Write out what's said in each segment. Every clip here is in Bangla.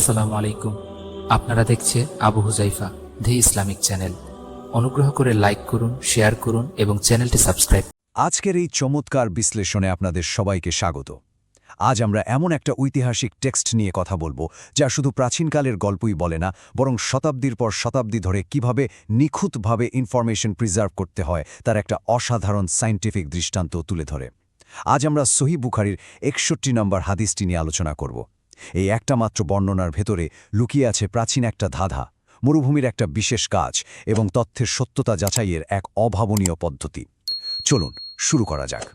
আসসালামু আলাইকুম। আপনারা দেখছে আবু হুজাইফা দি ইসলামিক চ্যানেল। অনুগ্রহ করে লাইক করুন, শেয়ার করুন এবং চ্যানেলটি সাবস্ক্রাইব। আজকের এই চমৎকার বিশ্লেষণে আপনাদের সবাইকে স্বাগত। আজ আমরা এমন একটা ঐতিহাসিক টেক্সট নিয়ে কথা বলবো যা শুধু প্রাচীনকালের গল্পই বলে না, বরং শতাব্দীর পর শতাব্দী ধরে কিভাবে নিখুঁতভাবে ইনফরমেশন প্রিজার্ভ করতে হয় তার একটা অসাধারণ সায়েন্টিফিক দৃষ্টান্ত তুলে ধরে। আজ আমরা সহিহ বুখারীর ৬১ নম্বর হাদিসটি নিয়ে আলোচনা করব। এই একটা মাত্র বর্ণনার ভেতরে লুকিয়ে আছে প্রাচীন একটা ধাঁধা, মরুভূমির একটা বিশেষ কাজ এবং তথ্যের সত্যতা যাচাইয়ের এক অভাবনীয় পদ্ধতি। চলুন শুরু করা যাক।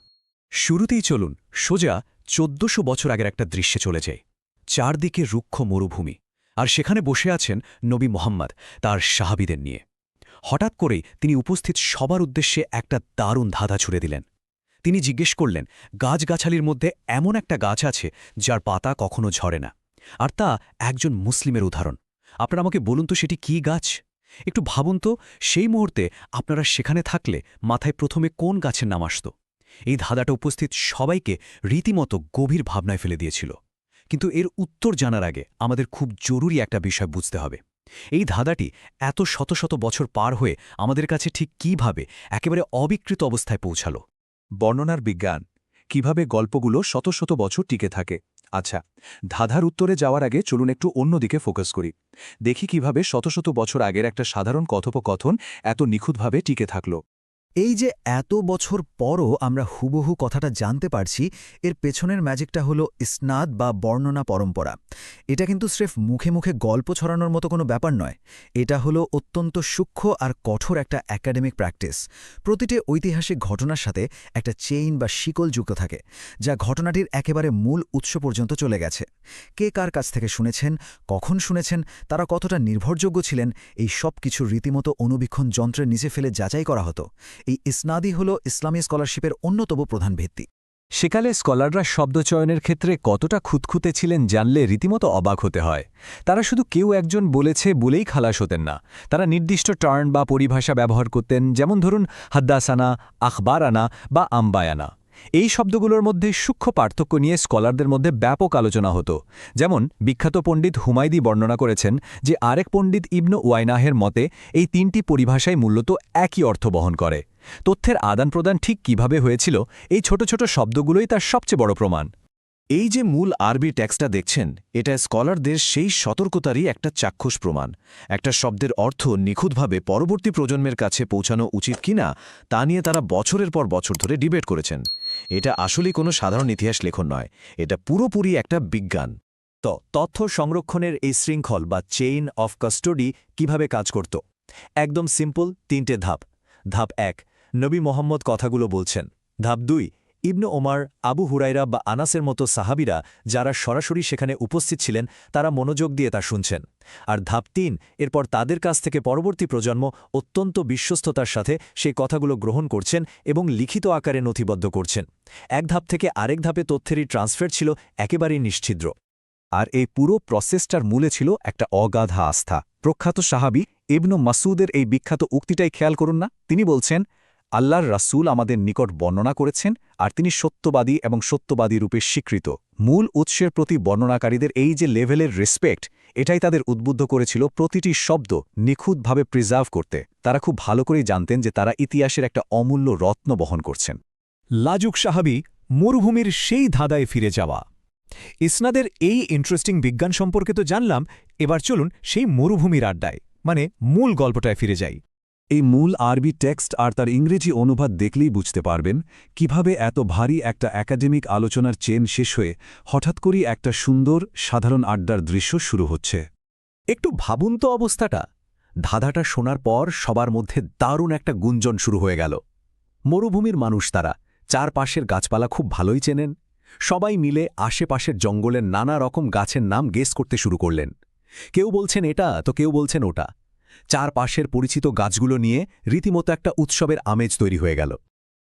শুরুতেই চলুন সোজা ১৪০০ বছর আগের একটা দৃশ্যে চলে যাই। চারদিকে রুক্ষ মরুভূমি, আর সেখানে বসে আছেন নবী মোহাম্মদ তার সাহাবীদের নিয়ে। হঠাৎ করেই তিনি উপস্থিত সবার উদ্দেশ্যে একটা দারুণ ধাঁধা ছুড়ে দিলেন। তিনি জিজ্ঞেস করলেন, গাছগাছালির মধ্যে এমন একটা গাছ আছে যার পাতা কখনো ঝরে না, আর তা একজন মুসলিমের উদাহরণ। আপনারা আমাকে বলুন তো সেটি কী গাছ? একটু ভাবুন তো, সেই মুহূর্তে আপনারা সেখানে থাকলে মাথায় প্রথমে কোন গাছের নাম আসত? এই ধাঁধাটা উপস্থিত সবাইকে রীতিমতো গভীর ভাবনায় ফেলে দিয়েছিল। কিন্তু এর উত্তর জানার আগে আমাদের খুব জরুরি একটা বিষয় বুঝতে হবে। এই ধাঁধাটি এত শত শত বছর পার হয়ে আমাদের কাছে ঠিক কীভাবে একেবারে অবিকৃত অবস্থায় পৌঁছালো। বর্ণনার বিজ্ঞান, কিভাবে গল্পগুলো শত শত বছর টিকে থাকে। আচ্ছা, ধাঁধার উত্তরে যাওয়ার আগে চলুন একটু অন্যদিকে ফোকাস করি। দেখি কিভাবে শত শত বছর আগের একটা সাধারণ কথোপকথন এত নিখুঁতভাবে টিকে থাকল। এই যে এত বছর পরও আমরা হুবহু কথাটা জানতে পারছি, এর পেছনের ম্যাজিকটা হলো ইসনাদ বা বর্ণনা পরম্পরা। এটা কিন্তু স্রেফ মুখে মুখে গল্প ছড়ানোর মতো কোনো ব্যাপার নয়। এটা হলো অত্যন্ত সূক্ষ্ম আর কঠোর একটা একাডেমিক প্র্যাকটিস। প্রতিটি ঐতিহাসিক ঘটনার সাথে একটা চেইন বা শিকল যুক্ত থাকে, যা ঘটনাটির একেবারে মূল উৎস পর্যন্ত চলে গেছে। কে কার কাছ থেকে শুনেছেন, কখন শুনেছেন, তারা কতটা নির্ভরযোগ্য ছিলেন, এই সব কিছু রীতিমতো অনুবীক্ষণ যন্ত্রের নিচে ফেলে যাচাই করা হতো। এই ইসনাদি হল ইসলামী স্কলারশিপের অন্যতম প্রধান ভিত্তি। সেকালে স্কলাররা শব্দচয়নের ক্ষেত্রে কতটা খুঁতখুঁতে ছিলেন জানলে রীতিমতো অবাক হতে হয়। তারা শুধু কেউ একজন বলেছে বলেই খালাস হতেন না, তারা নির্দিষ্ট টার্ন বা পরিভাষা ব্যবহার করতেন। যেমন ধরুন হাদ্দাসানা, আখবারানা বা আম্বায়ানা। এই শব্দগুলোর মধ্যে সূক্ষ্ম পার্থক্য নিয়ে স্কলারদের মধ্যে ব্যাপক আলোচনা হতো। যেমন বিখ্যাত পণ্ডিত হুমায়দি বর্ণনা করেছেন যে আরেক পণ্ডিত ইবনু ওয়াইনাহের মতে এই তিনটি পরিভাষায় মূলত একই অর্থ বহন করে। তথ্যের আদান প্রদান ঠিক কিভাবে হয়েছিল, এই ছোট ছোট শব্দগুলোই তার সবচেয়ে বড় প্রমাণ। এই যে মূল আরবি টেক্সটটা দেখছেন, এটা স্কলারদের সেই সতর্কতারই একটা চাক্ষুষ প্রমাণ। একটা শব্দের অর্থ নিখুঁতভাবে পরবর্তী প্রজন্মের কাছে পৌঁছানো উচিত কিনা তা নিয়ে তারা বছরের পর বছর ধরে ডিবেট করেছেন। এটা আসলেই কোনো সাধারণ ইতিহাস লেখন নয়, এটা পুরোপুরি একটা বিজ্ঞান। তথ্য সংরক্ষণের এই শৃঙ্খল বা চেইন অফ কাস্টোডি কিভাবে কাজ করত? একদম সিম্পল, তিনটে ধাপ। ধাপ ১, নবী মোহাম্মদ কথাগুলো বলছেন। ধাপ ২, ইবনু ওমর, আবু হুরাইরা বা আনাসের মতো সাহাবীরা যারা সরাসরি সেখানে উপস্থিত ছিলেন, তারা মনোযোগ দিয়ে তা শুনছেন। আর ধাপ ৩, এরপর তাদের কাছ থেকে পরবর্তী প্রজন্ম অত্যন্ত বিশ্বস্ততার সাথে সেই কথাগুলো গ্রহণ করছেন এবং লিখিত আকারে নথিবদ্ধ করছেন। এক ধাপ থেকে আরেক ধাপে তথ্যেরই ট্রান্সফার ছিল একেবারেই নিশ্ছিদ্র। আর এই পুরো প্রসেসটার মূলে ছিল একটা অগাধা আস্থা। প্রখ্যাত সাহাবী ইবনু মাসউদের এই বিখ্যাত উক্তিটাই খেয়াল করুন না। তিনি বলছেন, আল্লাহর রাসূল আমাদের নিকট বর্ণনা করেছেন, আর তিনি সত্যবাদী এবং সত্যবাদী রূপে স্বীকৃত। মূল উৎসের প্রতি বর্ণনাকারীদের এই যে লেভেলের রেসপেক্ট, এটাই তাদের উদ্বুদ্ধ করেছিল প্রতিটি শব্দ নিখুঁতভাবে প্রিজার্ভ করতে। তারা খুব ভালো করেই জানতেন যে তারা ইতিহাসের একটা অমূল্য রত্ন বহন করছেন। লাজুক সাহাবী, মরুভূমির সেই ধাঁধায় ফিরে যাওয়া। ইসনাদের এই ইন্টারেস্টিং বিজ্ঞান সম্পর্কে তো জানলাম, এবার চলুন সেই মরুভূমির আড্ডায়, মানে মূল গল্পটায় ফিরে যাই। এই মূল আরবি টেক্সট আর তার ইংরেজি অনুবাদ দেখলেই বুঝতে পারবেন কিভাবে এত ভারী একটা একাডেমিক আলোচনার চেন শেষ হয়ে হঠাৎ করেই একটা সুন্দর সাধারণ আড্ডার দৃশ্য শুরু হচ্ছে। একটু ভাবুন তো অবস্থাটা। ধাঁধাটা শোনার পর সবার মধ্যে দারুণ একটা গুঞ্জন শুরু হয়ে গেল। মরুভূমির মানুষ তারা, চারপাশের গাছপালা খুব ভালোই চেনেন। সবাই মিলে আশেপাশের জঙ্গলের নানা রকম গাছের নাম গেস করতে শুরু করলেন। কেউ বলছেন এটা, তো কেউ বলছেন ওটা। চারপাশের পরিচিত গাছগুলো নিয়ে রীতিমতো একটা উৎসবের আমেজ তৈরি হয়ে গেল।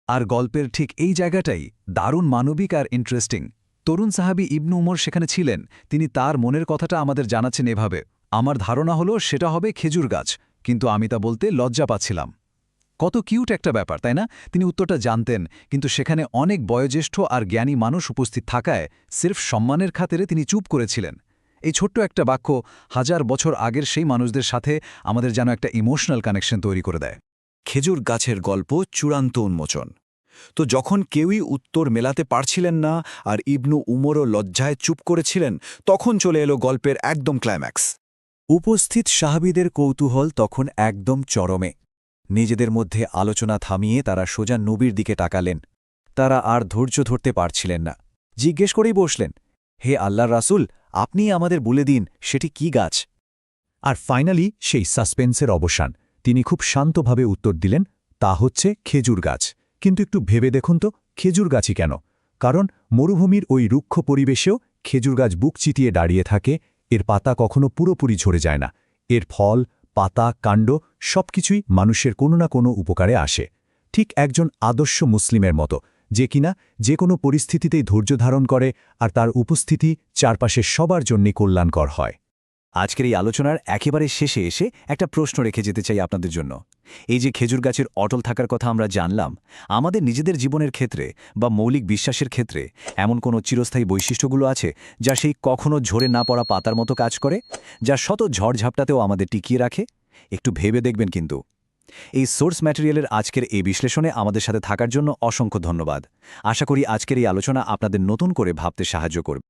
আর গল্পের ঠিক এই জায়গাটাই দারুণ মানবিক আর ইন্টারেস্টিং। তরুণ সাহাবী ইবনু উমর সেখানে ছিলেন। তিনি তার মনের কথাটা আমাদের জানাচ্ছেন এভাবে, আমার ধারণা হলো সেটা হবে খেজুর গাছ, কিন্তু আমি তা বলতে লজ্জা পাচ্ছিলাম। কত কিউট একটা ব্যাপার, তাই না? তিনি উত্তরটা জানতেন, কিন্তু সেখানে অনেক বয়োজ্যেষ্ঠ আর জ্ঞানী মানুষ উপস্থিত থাকায় সির্ফ সম্মানের খাতিরে তিনি চুপ করেছিলেন। এই ছোট্ট একটা বাক্য হাজার বছর আগের সেই মানুষদের সাথে আমাদের যেন একটা ইমোশনাল কানেকশন তৈরি করে দেয়। খেজুর গাছের গল্প চূড়ান্ত উন্মোচন। তো যখন কেউই উত্তর মেলাতে পারছিলেন না আর ইবনু উমরও লজ্জায় চুপ করেছিলেন, তখন চলে এলো গল্পের একদম ক্লাইম্যাক্স। উপস্থিত সাহাবীদের কৌতূহল তখন একদম চরমে। নিজেদের মধ্যে আলোচনা থামিয়ে তারা সোজা নবীর দিকে তাকালেন। তারা আর ধৈর্য ধরতে পারছিলেন না। জিজ্ঞেস করেই বসলেন, হে আল্লাহর রাসূল, আপনি আমাদের বলে দিন সেটি কি গাছ? আর ফাইনালি সেই সাসপেন্সের অবসান। তিনি খুব শান্তভাবে উত্তর দিলেন, তা হচ্ছে খেজুর গাছ। কিন্তু একটু ভেবে দেখুন তো, খেজুর গাছই কেন? কারণ মরুভূমির ওই রুক্ষ পরিবেশেও খেজুর গাছ বুক চিতিয়ে দাঁড়িয়ে থাকে। এর পাতা কখনো পুরোপুরি ঝরে যায় না। এর ফল, পাতা, কাণ্ড সবকিছুই মানুষের কোনো না কোনো উপকারে আসে। ঠিক একজন আদর্শ মুসলিমের মতো, যে কিনা যে কোনো পরিস্থিতিতেই ধৈর্য ধারণ করে আর তার উপস্থিতি চারপাশের সবার জন্যই কল্যাণকর হয়। আজকের এই আলোচনার একেবারে শেষে এসে একটা প্রশ্ন রেখে যেতে চাই আপনাদের জন্য। এই যে খেজুর গাছের অটল থাকার কথা আমরা জানলাম, আমাদের নিজেদের জীবনের ক্ষেত্রে বা মৌলিক বিশ্বাসের ক্ষেত্রে এমন কোনো চিরস্থায়ী বৈশিষ্ট্যগুলো আছে যা সেই কখনো ঝরে না পড়া পাতার মতো কাজ করে, যা শত ঝড়ঝাপটাতেও আমাদের টিকিয়ে রাখে? একটু ভেবে দেখবেন কিন্তু। এই সোর্স ম্যাটেরিয়ালের আজকের এই বিশ্লেষণে আমাদের সাথে থাকার জন্য অসংখ্য ধন্যবাদ। আশা করি আজকের এই আলোচনা আপনাদের নতুন করে ভাবতে সাহায্য করবে।